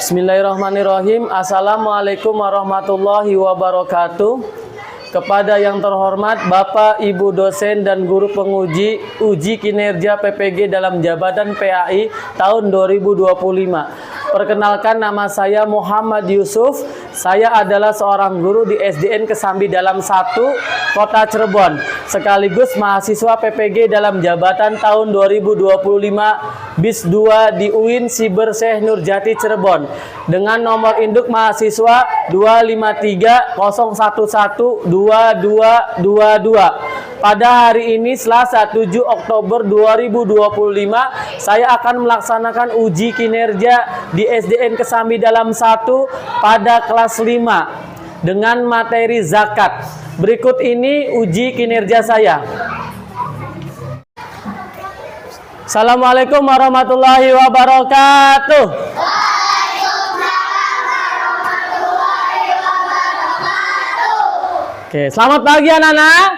Bismillahirrahmanirrahim. Assalamualaikum warahmatullahi wabarakatuh. Kepada yang terhormat Bapak, Ibu dosen dan guru penguji uji kinerja PPG dalam jabatan PAI tahun 2025. Perkenalkan, nama saya Muhammad Yusuf. Saya adalah seorang guru di SDN Kesambi Dalam 1, Kota Cirebon, sekaligus mahasiswa PPG dalam jabatan tahun 2025 BIS 2 di UIN Siber Syekh Nurjati Cirebon dengan nomor induk mahasiswa 253011222. Pada hari ini Selasa 7 Oktober 2025, saya akan melaksanakan uji kinerja di SDN Kesambi Dalam 1 pada kelas 5 dengan materi zakat. Berikut ini uji kinerja saya. Assalamualaikum warahmatullahi wabarakatuh. Oke, selamat pagi anak-anak.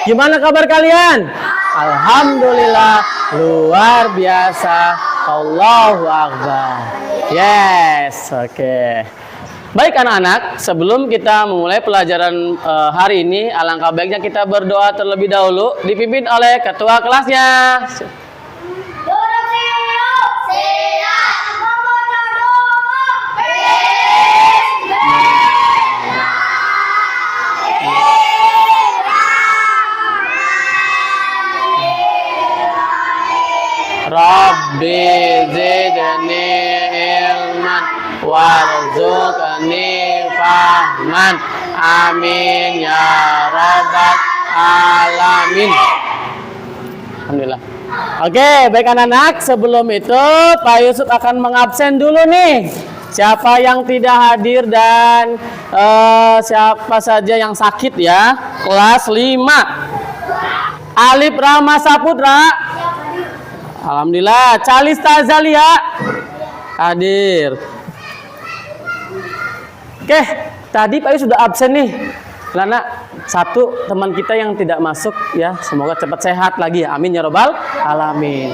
Gimana kabar kalian? Alhamdulillah, luar biasa. Allahu Akbar. Yes, oke. Baik anak-anak, sebelum kita memulai pelajaran hari ini, alangkah baiknya kita berdoa terlebih dahulu, dipimpin oleh ketua kelasnya. Rabbi zidni ilman warzuqni fahman, amin ya rabbal alamin. Alhamdulillah. Oke, baik anak-anak, sebelum itu Pak Yusuf akan mengabsen dulu nih siapa yang tidak hadir dan siapa saja yang sakit ya. Kelas 5 Alif Rahma Saputra, alhamdulillah. Calista Zalia hadir. Oke, tadi Pak Yus sudah absen nih. Karena satu teman kita yang tidak masuk ya, semoga cepat sehat lagi ya. Amin ya robbal alamin.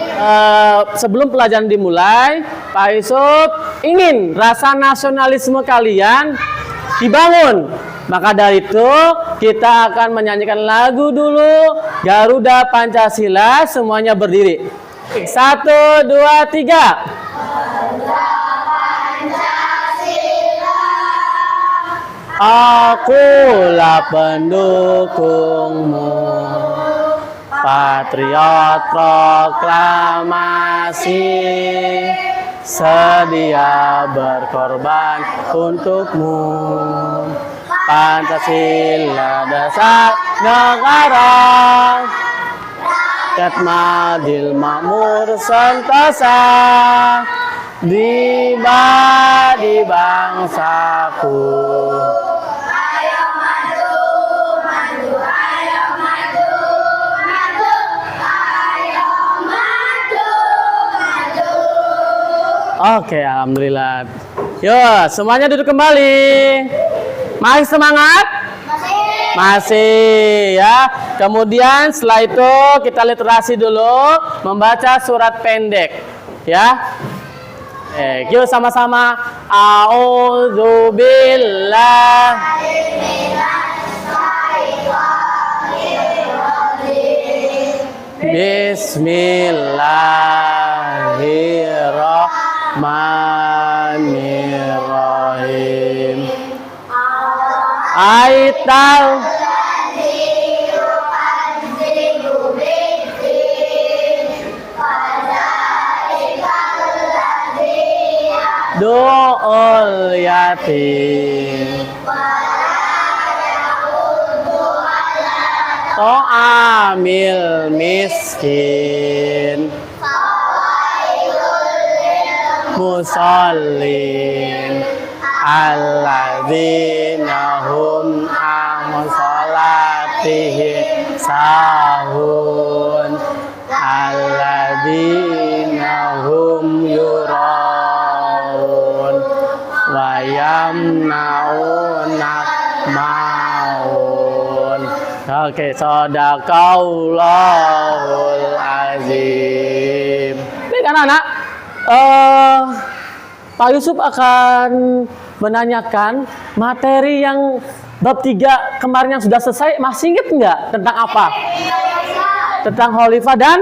Sebelum pelajaran dimulai, Pak Yusuf ingin rasa nasionalisme kalian dibangun. Maka dari itu kita akan menyanyikan lagu dulu, Garuda Pancasila, semuanya berdiri. 1, 2, 3. Akulah pendukungmu, patriot proklamasi, sedia berkorban untukmu. Pancasila dasar negara, rakyat adil makmur sentosa, di bangsaku. Ayo maju, maju, ayo maju, maju, ayo maju, maju. Oke, alhamdulillah. Yuk, semuanya duduk kembali. Masih semangat? Masih ya. Kemudian setelah itu kita literasi dulu, membaca surat pendek ya. Yuk sama-sama. A'udzubillah. Bismillahirrahmanirrahim. Aital do'ol yatim to'amil miskin musallin alladzina hum an salatihim sahun alladzina hum yuraun wa yamnauna maun. Oke, shadaqallahul azim. Baik anak-anak, Pak Yusuf akan menanyakan materi yang bab 3 kemarin yang sudah selesai. Masih ingat nggak tentang apa? Tentang khalifah dan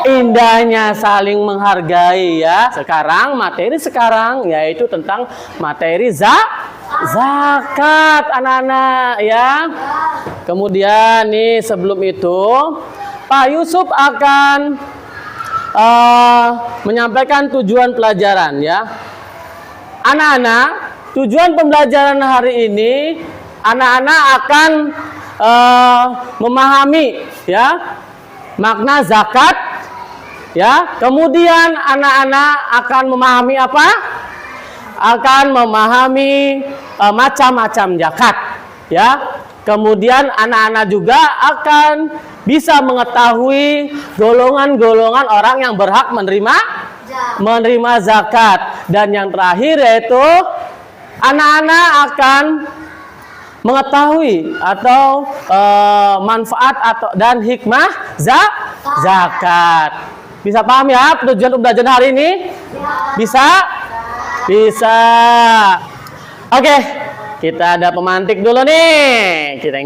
indahnya saling menghargai ya. Sekarang materi sekarang yaitu tentang materi zakat anak-anak ya. Kemudian nih sebelum itu Pak Yusuf akan menyampaikan tujuan pelajaran ya. Anak-anak, tujuan pembelajaran hari ini anak-anak akan memahami ya makna zakat ya. Kemudian anak-anak akan memahami apa? Akan memahami macam-macam zakat ya. Kemudian anak-anak juga akan bisa mengetahui golongan-golongan orang yang berhak menerima zakat. Dan yang terakhir yaitu anak-anak akan mengetahui atau manfaat dan hikmah zakat. Bisa paham ya tujuan pembelajaran hari ini? Bisa? Bisa. Oke, kita ada pemantik dulu nih. Kita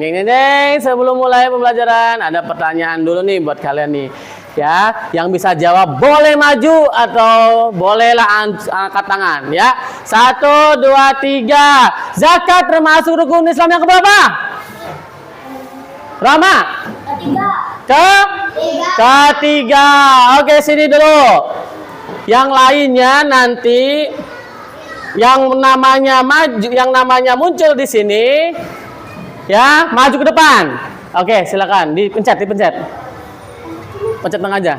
sebelum mulai pembelajaran ada pertanyaan dulu nih buat kalian nih. Ya, yang bisa jawab boleh maju atau bolehlah angkat tangan ya. 1, 2, 3. Zakat termasuk rukun Islam yang keberapa? Rama? Ketiga. Oke, sini dulu. Yang lainnya nanti yang namanya muncul di sini ya, maju ke depan. Oke, silakan dipencet. Pencet tengah aja.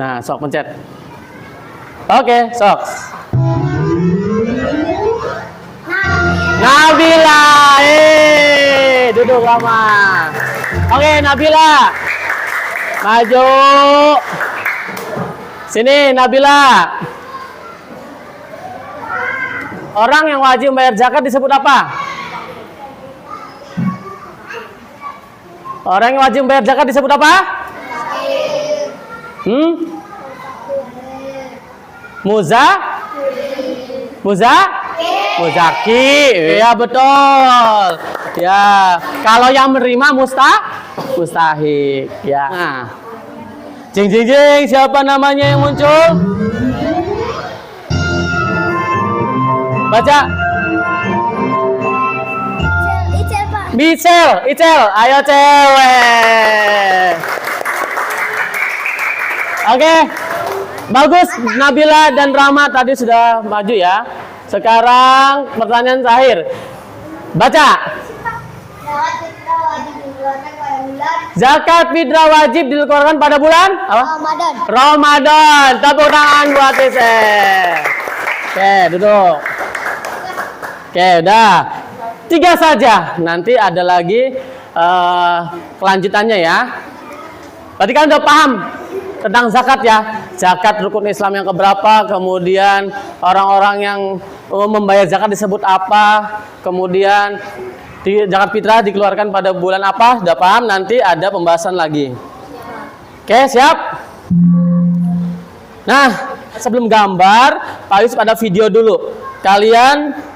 Nah, sok pencet. Oke, sok. Nabila, duduk lama. Oke, Nabila, maju. Sini, Nabila. Orang yang wajib membayar zakat disebut apa? Orang yang wajib membayar zakat disebut apa? Muzaki. Ya betul. Ya, kalau yang menerima mustahik. Ya. Nah. Jing, siapa namanya yang muncul? Baca. Icel, ayo cewek. Oke, bagus. Nabila dan Rama tadi sudah maju ya. Sekarang pertanyaan terakhir. Baca. Zakat fitrah wajib dikeluarkan pada bulan apa? Ramadan. Tepuk tangan buat Icel. Oke, duduk. Oke, udah. 3 saja. Nanti ada lagi kelanjutannya ya. Berarti kan udah paham tentang zakat ya. Zakat rukun Islam yang keberapa, kemudian orang-orang yang membayar zakat disebut apa, kemudian zakat fitrah dikeluarkan pada bulan apa. Udah paham? Nanti ada pembahasan lagi. Oke, siap? Nah, sebelum gambar, Pak Yusuf ada video dulu. Kalian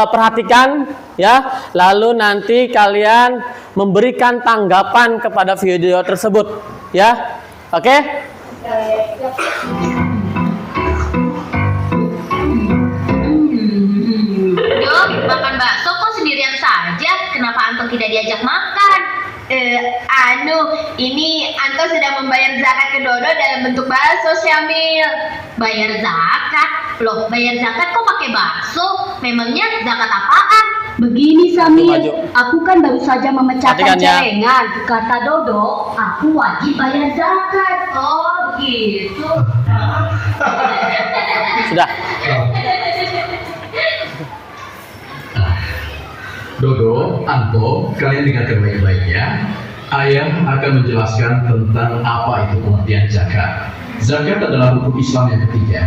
perhatikan ya, lalu nanti kalian memberikan tanggapan kepada video tersebut ya. Oke? Dok, makan bakso kok sendirian saja? Kenapa Anto tidak diajak makan? Ini Anto sedang membayar zakat ke Dodo dalam bentuk bakso, Syamil. Bayar zakat? Loh, bayar zakat kok pakai bakso? Memangnya zakat apaan? Begini Samil, aku kan baru saja memecahkan celengan. Kata Dodo, aku wajib bayar zakat. Oh, begitu. Sudah. Dodo, Anto, kalian dengarkan baik-baik ya. Ayah akan menjelaskan tentang apa itu pengertian zakat. Zakat adalah rukun Islam yang ketiga.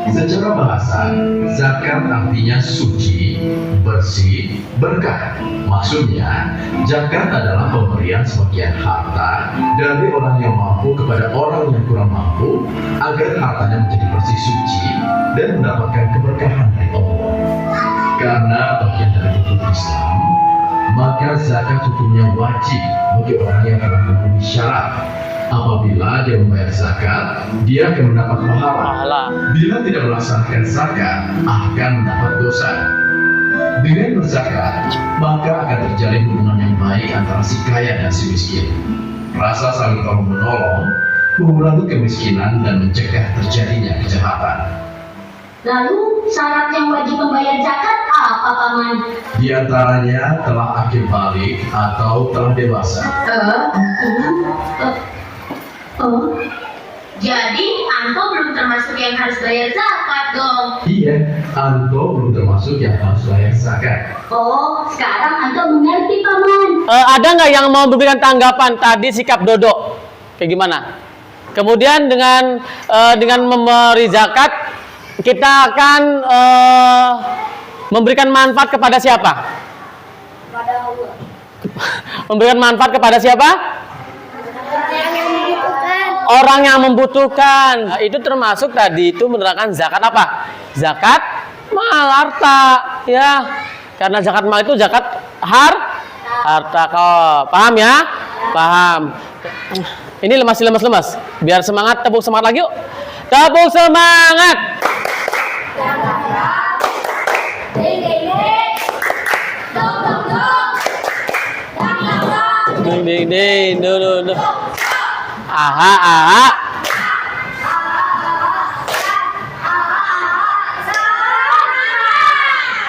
Secara bahasa, zakat artinya suci, bersih, berkah. Maksudnya, zakat adalah pemberian sebagian harta dari orang yang mampu kepada orang yang kurang mampu agar hartanya menjadi bersih suci dan mendapatkan keberkahan dari Allah. Karena bagian dari hukum Islam, maka zakat hukumnya wajib bagi orang yang telah memenuhi syarat. Apabila dia membayar zakat, dia akan mendapat pahala. Bila tidak melaksanakan zakat, akan mendapat dosa. Dengan berzakat, maka akan terjalin hubungan yang baik antara si kaya dan si miskin. Rasa saling tolong menolong mengurangi kemiskinan dan mencegah terjadinya kejahatan. Lalu syarat yang wajib membayar zakat apa, Paman? Di antaranya telah akil balik atau telah dewasa. Jadi Anto belum termasuk yang harus bayar zakat dong. Iya, Anto belum termasuk yang harus bayar zakat. Oh, sekarang Anto mengerti, Paman. Ada nggak yang mau memberikan tanggapan tadi sikap Dodo? Kayak gimana? Kemudian dengan memberi zakat, kita akan memberikan manfaat kepada siapa? Kepada Allah. Memberikan manfaat kepada siapa? Orang yang membutuhkan. Nah, itu termasuk tadi itu menerangkan zakat apa? Zakat mal harta, ya. Karena zakat mal itu zakat harta. Kau paham ya? Paham. Ini masih lemas. Biar semangat, tepuk semangat lagi yuk. Tepuk semangat. Ding. Aha.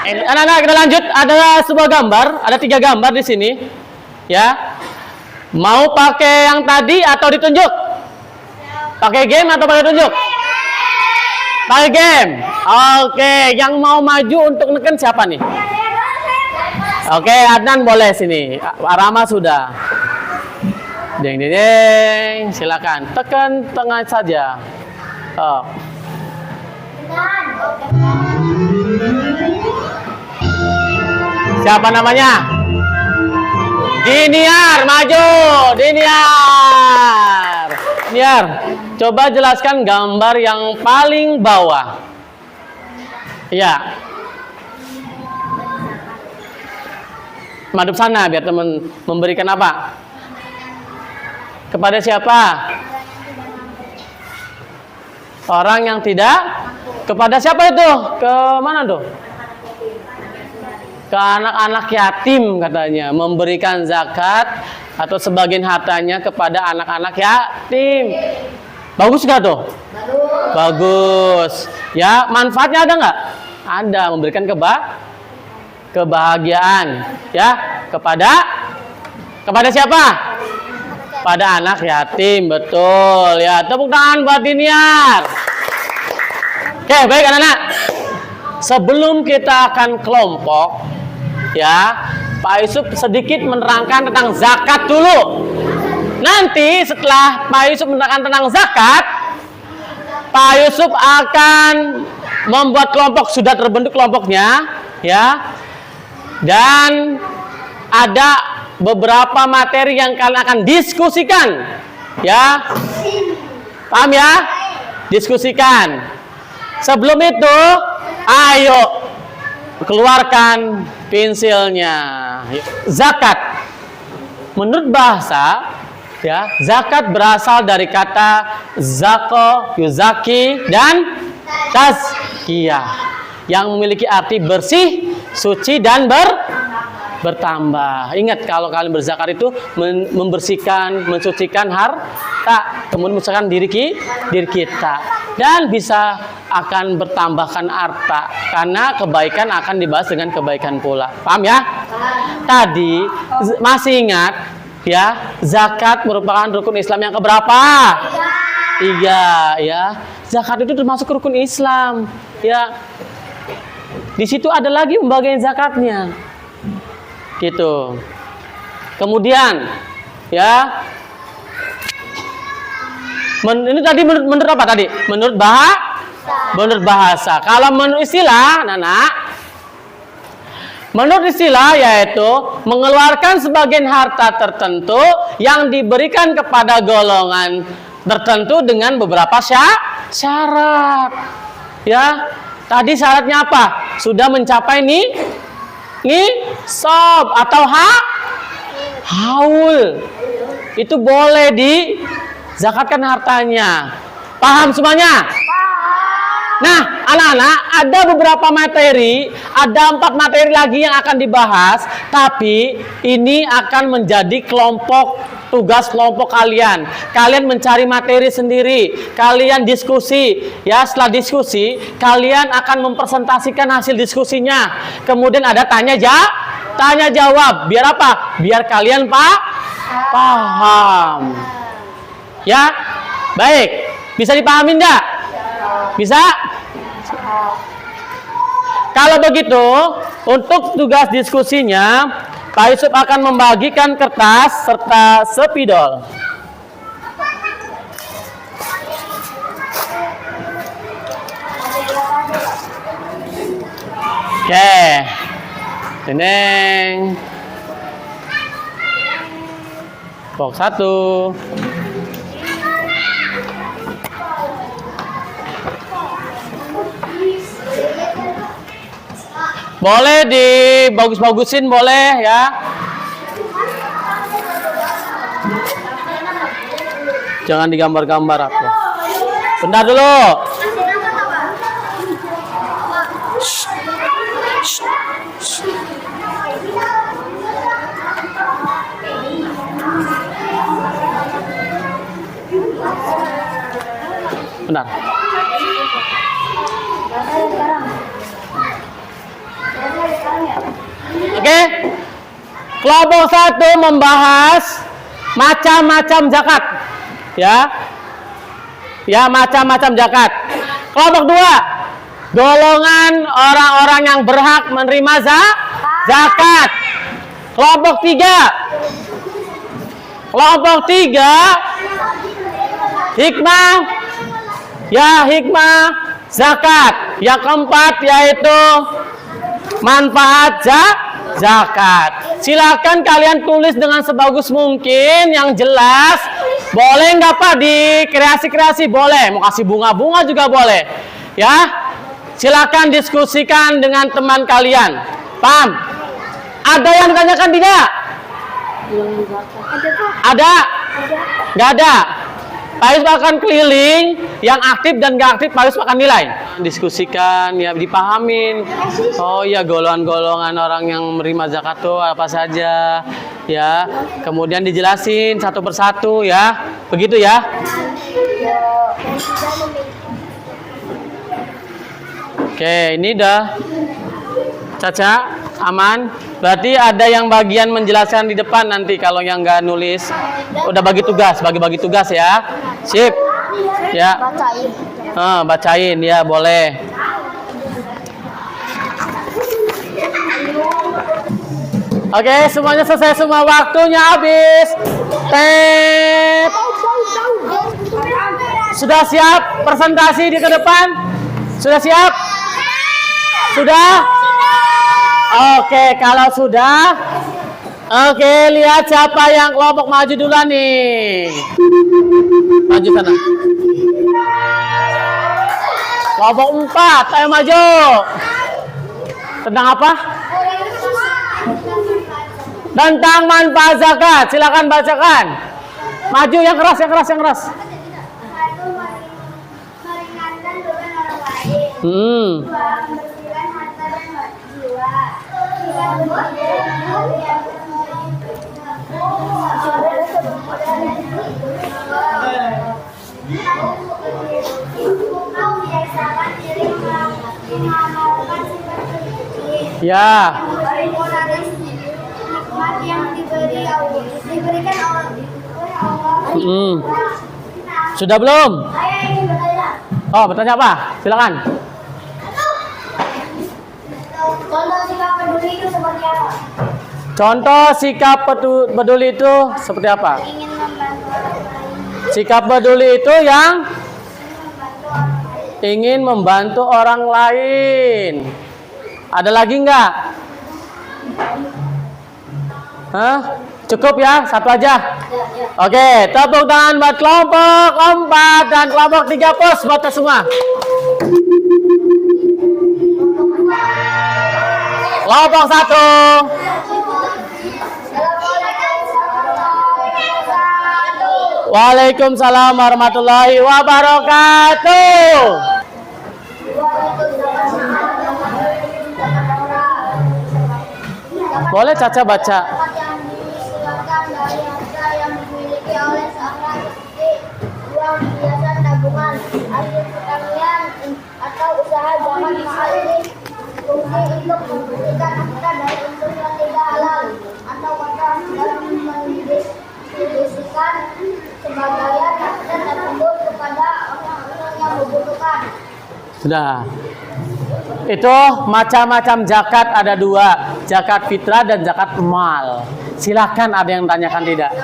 Anak-anak, kita lanjut. Ada sebuah gambar, ada 3 gambar di sini. Ya. Mau pakai yang tadi atau ditunjuk? Pakai game atau pakai tunjuk? Pakai game. Oke, yang mau maju untuk neken siapa nih? Oke, Adnan boleh sini. Rama sudah. Deng, silakan. Tekan tengah saja. Oh. Siapa namanya? Diniar, maju. Diniar, coba jelaskan gambar yang paling bawah. Ya. Madep sana biar teman memberikan apa? Kepada siapa? Orang yang tidak? Kepada siapa itu? Ke mana tuh? Ke anak-anak yatim katanya. Memberikan zakat atau sebagian hartanya kepada anak-anak yatim. Bagus nggak tuh? Bagus. Ya, manfaatnya ada nggak? Ada. Memberikan kebahagiaan. Ya, kepada siapa? Pada anak yatim, betul ya. Tepuk tangan buat Diniar. Oke, baik anak-anak. Sebelum kita akan kelompok, ya, Pak Yusuf sedikit menerangkan tentang zakat dulu. Nanti setelah Pak Yusuf menerangkan tentang zakat, Pak Yusuf akan membuat kelompok, sudah terbentuk kelompoknya, ya. Dan ada beberapa materi yang kalian akan diskusikan, ya. Paham ya? Diskusikan. Sebelum itu, ayo keluarkan pensilnya. Zakat. Menurut bahasa, ya, zakat berasal dari kata zako, yuzaki, dan tazkiyah, yang memiliki arti bersih, suci, dan bertambah. Ingat, kalau kalian berzakat itu membersihkan, mensucikan harta, kemudian mensucikan diri kita, dan bisa akan bertambahkan harta karena kebaikan akan dibahas dengan kebaikan pula. Paham ya? Tadi masih ingat ya, zakat merupakan rukun Islam yang keberapa? 3 ya. Zakat itu termasuk rukun Islam ya. Di situ ada lagi pembagian zakatnya. Gitu. Kemudian ya, ini tadi menurut apa tadi? Menurut Menurut bahasa. Kalau menurut istilah, menurut istilah yaitu mengeluarkan sebagian harta tertentu yang diberikan kepada golongan tertentu dengan beberapa syarat. Ya, tadi syaratnya apa? Sudah mencapai nisab atau haul. Itu boleh dizakatkan hartanya. Paham semuanya? Nah, anak-anak, ada beberapa materi, ada 4 materi lagi yang akan dibahas, tapi ini akan menjadi tugas kelompok kalian. Kalian mencari materi sendiri, kalian diskusi, ya. Setelah diskusi, kalian akan mempresentasikan hasil diskusinya. Kemudian ada tanya jawab. Biar apa? Biar kalian paham. Ya, baik. Bisa dipahami enggak? Bisa? Kalau begitu, untuk tugas diskusinya, Pak Yusuf akan membagikan kertas serta spidol. Oke. Teneng. Box 1. Boleh dibagus-bagusin, boleh ya. Jangan digambar-gambar aku. Bentar dulu. Bentar. Oke. Kelompok 1 membahas macam-macam zakat. Ya, macam-macam zakat. Kelompok 2, golongan orang-orang yang berhak menerima zakat. Kelompok 3, hikmah zakat. Yang keempat yaitu manfaat zakat. Silakan kalian tulis dengan sebagus mungkin, yang jelas. Boleh nggak Pak di kreasi-kreasi? Boleh. Mau kasih bunga-bunga juga boleh. Ya, silakan diskusikan dengan teman kalian. Paham? Ada yang ditanyakan tidak? Ada? Nggak ada. Pak Yusuf akan keliling, yang aktif dan nggak aktif Pak Yusuf akan nilai. Diskusikan, ya, dipahamin. Oh iya, golongan-golongan orang yang menerima zakat itu apa saja, ya. Kemudian dijelasin satu persatu, ya. Begitu ya. Oke, ini dah. Caca, aman. Berarti ada yang bagian menjelaskan di depan nanti kalau yang nggak nulis. Udah bagi tugas ya. Sip. Ya. Bacain ya, boleh. Oke, semuanya selesai semua, waktunya habis. Tet. Sudah siap presentasi di ke depan? Sudah siap? Sudah? Oke, kalau sudah, oke, lihat siapa yang kelompok maju duluan nih. Maju sana. Kelompok 4, ayo maju. Tentang apa? Tentang manfaat zakat. Silakan bacakan. Maju, yang keras. Meringankan beban orang lain. Membersihkan harta dan jiwa. Ya. Diberikan oleh Allah. Sudah belum? Oh, bertanya apa? Silakan. Contoh sikap peduli itu seperti apa? Contoh sikap peduli itu seperti apa? Ingin membantu orang lain. Sikap peduli itu yang Membantu orang lain. ingin membantu orang lain. Ada lagi nggak? Hah? Cukup ya, satu aja. Oke, tepuk tangan buat kelompok 4 dan kelompok 3 pos buat semua. Kelompok 1. Waalaikumsalam warahmatullahi wabarakatuh. Boleh Caca baca. Yang disilakan dari harta yang dimiliki oleh seorang seperti uang, hiasan, tabungan, hasil pertanian, atau usaha zaman mahal ini fungsi untuk membuktikan harta dari unsur yang tidak halal atau kotor dalam mendistribusikan sebagian harta tersebut kepada orang-orang yang membutuhkan. Sudah. Itu macam-macam zakat ada 2, zakat fitrah dan zakat mal. Silakan, ada yang tanyakan tidak?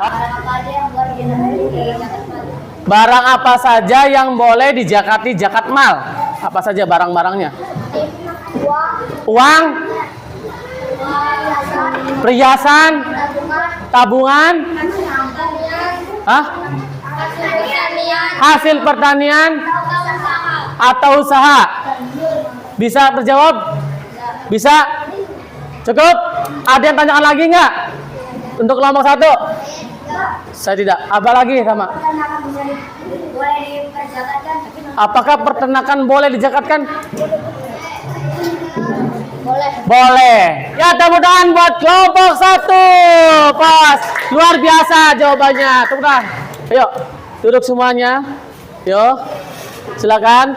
Barang apa saja yang boleh dizakati zakat mal? Apa saja barang-barangnya? Uang, perhiasan, tabungan, hah? Hasil pertanian atau usaha. Bisa terjawab? Bisa? Cukup? Ada yang tanyakan lagi nggak? Untuk kelompok 1? Saya tidak. Apa lagi sama? Apakah peternakan boleh dizakatkan? Boleh. Ya, tepuk tangan buat kelompok 1. Pas. Luar biasa jawabannya. Tepuk tangan. Ayo, duduk semuanya. Yo, silakan.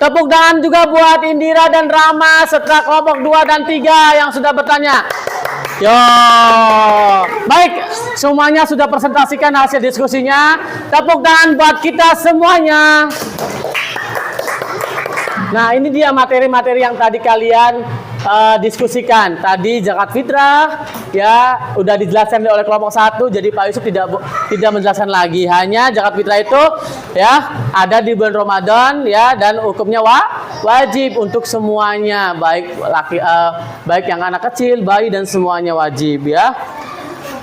Tepuk tangan juga buat Indira dan Rama setelah kelompok 2 dan 3 yang sudah bertanya. Yo, baik, semuanya sudah presentasikan hasil diskusinya. Tepuk tangan buat kita semuanya. Nah, ini dia materi-materi yang tadi kalian diskusikan. Tadi zakat fitrah ya udah dijelaskan oleh kelompok 1, jadi Pak Yusuf tidak menjelaskan lagi. Hanya zakat fitrah itu ya ada di bulan Ramadan ya, dan hukumnya wajib untuk semuanya, baik baik yang anak kecil, bayi, dan semuanya wajib ya.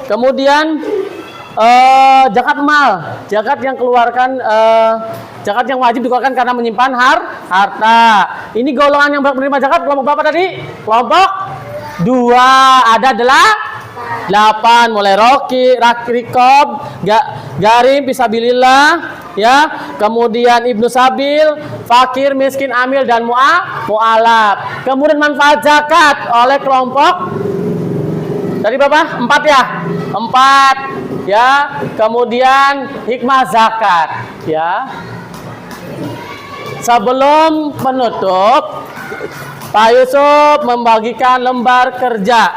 Kemudian zakat mal, zakat yang zakat yang wajib dikeluarkan karena menyimpan harta. Ini golongan yang menerima zakat kelompok berapa tadi? Kelompok 2. Ada 8, mulai rikob, garim, fisabilillah ya. Kemudian ibnu sabil, fakir, miskin, amil, dan mu'alaf. Kemudian manfaat zakat oleh kelompok tadi berapa? 4 ya? 4 ya. Kemudian hikmah zakat ya. Sebelum penutup, Pak Yusuf membagikan lembar kerja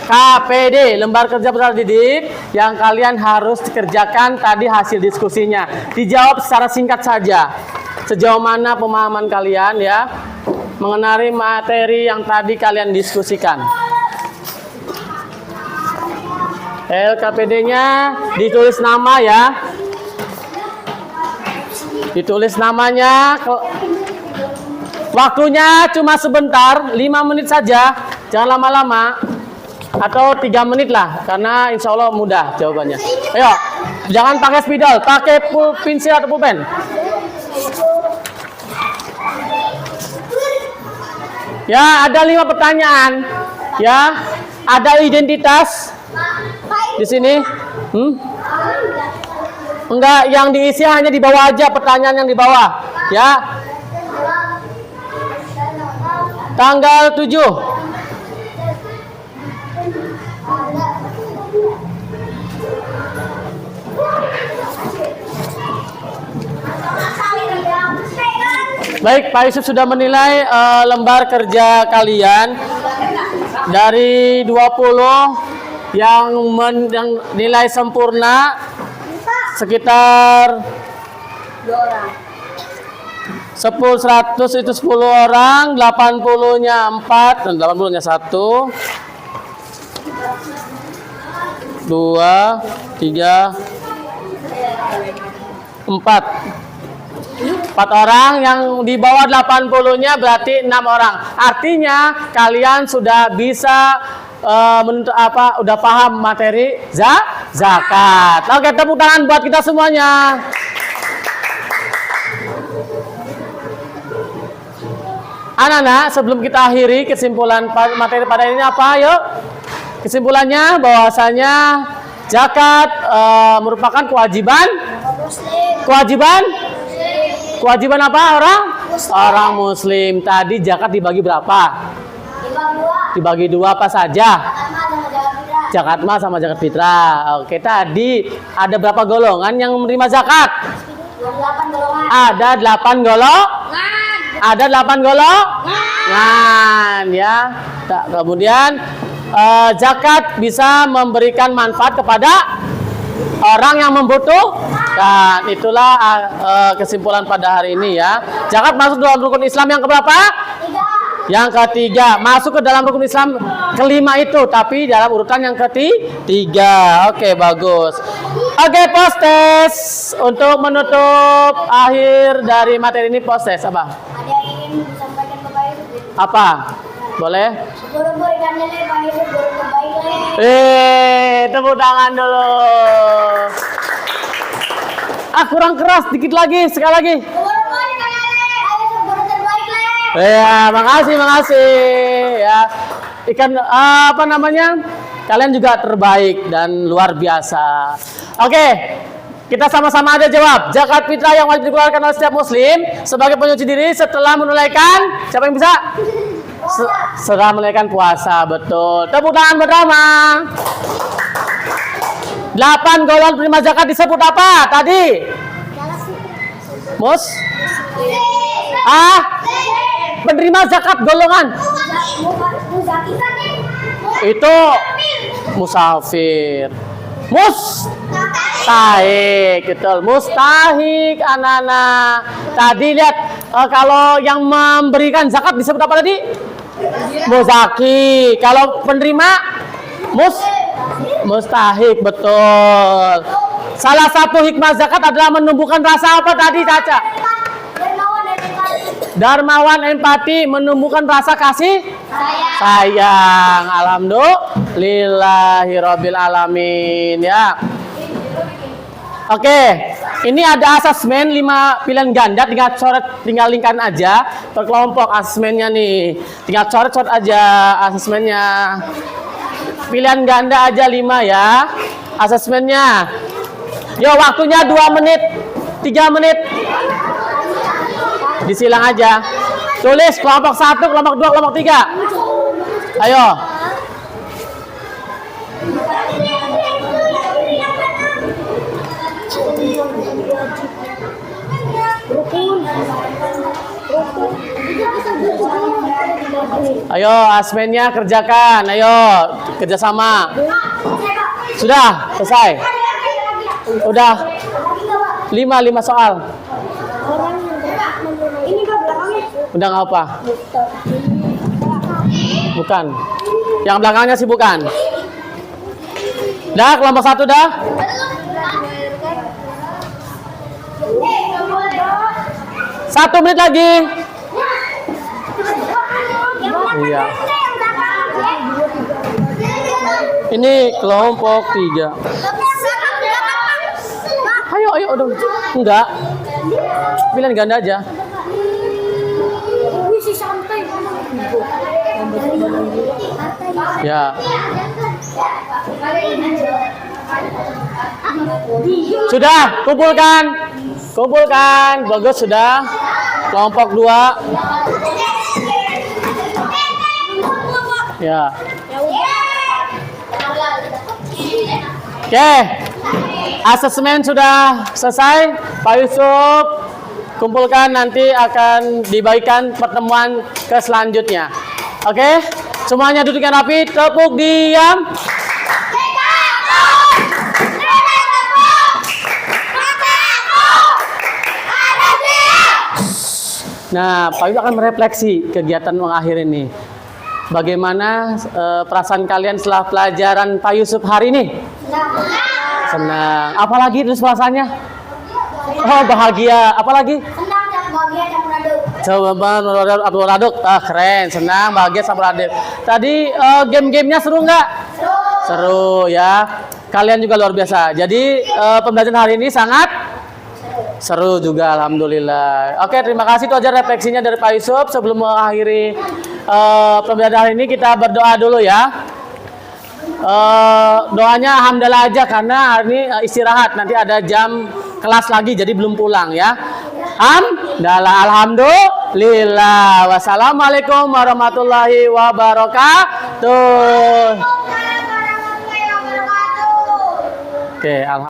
LKPD, lembar kerja peserta didik yang kalian harus dikerjakan tadi hasil diskusinya. Dijawab secara singkat saja. Sejauh mana pemahaman kalian ya mengenai materi yang tadi kalian diskusikan. LKPD-nya ditulis nama ya. Ditulis namanya. Waktunya cuma sebentar, 5 menit saja. Jangan lama-lama. Atau 3 menit lah, karena insya Allah mudah jawabannya. Ayo, jangan pakai spidol, pakai pensil atau pulpen. Ya, ada 5 pertanyaan. Ya, ada identitas di sini. Enggak, yang diisi hanya di bawah aja, pertanyaan yang di bawah. Ya. Tanggal 7. Baik, Pak Yusuf sudah menilai lembar kerja kalian. Dari 20 yang nilai sempurna sekitar 100 itu 10 orang, 80-nya 4, dan 80-nya 1, 2, 3, 4. 4 orang, yang di bawah 80-nya berarti 6 orang. Artinya kalian sudah bisa udah paham materi zakat. Oke, tepuk tangan buat kita semuanya. Anak-anak, sebelum kita akhiri kesimpulan materi pada ini apa? Yuk. Kesimpulannya bahwasanya zakat merupakan kewajiban. Kewajiban apa orang Muslim. Tadi zakat dibagi berapa? Dibagi 2 apa saja? Zakat mal sama zakat fitrah. Oke, tadi ada berapa golongan yang menerima zakat? 8 golongan. Ada 8 golongan. Ada 8 golongan ya. Kemudian zakat bisa memberikan manfaat kepada orang yang membutuhkan. Itulah kesimpulan pada hari ini ya. Zakat masuk dalam rukun Islam yang keberapa? Yang ketiga. Masuk ke dalam rukun Islam kelima itu, tapi dalam urutan yang ketiga. Oke, bagus. Oke, post test. Untuk menutup akhir dari materi ini, post test apa? Ada yang ingin disampaikan ke Pak Yusuf? Apa? Boleh? Guru berikan nilai Pak Yusuf, guru terbaik. Tepuk tangan dulu. Kurang keras, dikit lagi, sekali lagi. Guru berikan nilai Pak Yusuf, guru terbaik. Ya, makasih ya. Apa namanya? Kalian juga terbaik dan luar biasa. Oke, kita sama-sama aja jawab. Zakat fitrah yang wajib dikeluarkan oleh setiap muslim sebagai penyuci diri setelah menunaikan, siapa yang bisa? Setelah menunaikan puasa, betul. Tepuk tangan bersama. 8 golongan penerima zakat disebut apa tadi? Penerima zakat golongan itu musafir, mustahik, betul, mustahik, anak-anak. Tadi lihat kalau yang memberikan zakat disebut apa tadi? Muzaki. Kalau penerima mustahik, betul. Salah satu hikmah zakat adalah menumbuhkan rasa apa tadi, Caca? Darmawan, empati, menumbuhkan rasa kasih sayang. Alhamdulillahirabbil alamin ya. Oke, ini ada asesmen 5 pilihan ganda, tinggal lingkaran aja per kelompok asesmennya nih. Tinggal coret-coret aja asesmennya. Pilihan ganda aja 5 ya asesmennya. Yo, waktunya 2 menit, 3 menit. Disilang aja. Tulis kelompok 1, kelompok 2, kelompok 3. Ayo. Ayo, asmennya kerjakan. Ayo, kerjasama. Sudah selesai. Udah 5 soal. Udah nggak apa? Bukan. Yang belakangnya sih bukan. Dah, kelompok 1 dah. Satu menit lagi. Iya. Ini kelompok 3. Ayo dong. Enggak. Pilihan ganda aja. Ya. Sudah, kumpulkan. Bagus sudah. Kelompok 2. Ya. Oke. Asesmen sudah selesai. Pak Yusuf, kumpulkan, nanti akan dibagikan pertemuan ke selanjutnya. Oke? Semuanya duduk dengan rapi, tepuk diam. Nah, Pak Yusuf akan merefleksi kegiatan mengakhir ini. Bagaimana perasaan kalian setelah pelajaran Pak Yusuf hari ini? Senang. Apalagi terus perasaannya? Oh, bahagia. Apalagi? Coba Abdul Aduk, keren, senang, bahagia sama adik. Tadi game-gamenya seru nggak? Seru ya. Kalian juga luar biasa. Jadi pembelajaran hari ini sangat seru juga, alhamdulillah. Oke, terima kasih. Itu aja refleksinya dari Pak Yusuf. Sebelum mengakhiri pembelajaran hari ini, kita berdoa dulu ya. Doanya alhamdulillah aja karena hari ini istirahat. Nanti ada jam kelas lagi, jadi belum pulang ya. Alhamdulillah. Wassalamualaikum warahmatullahi wabarakatuh. Oke, alhamdulillah.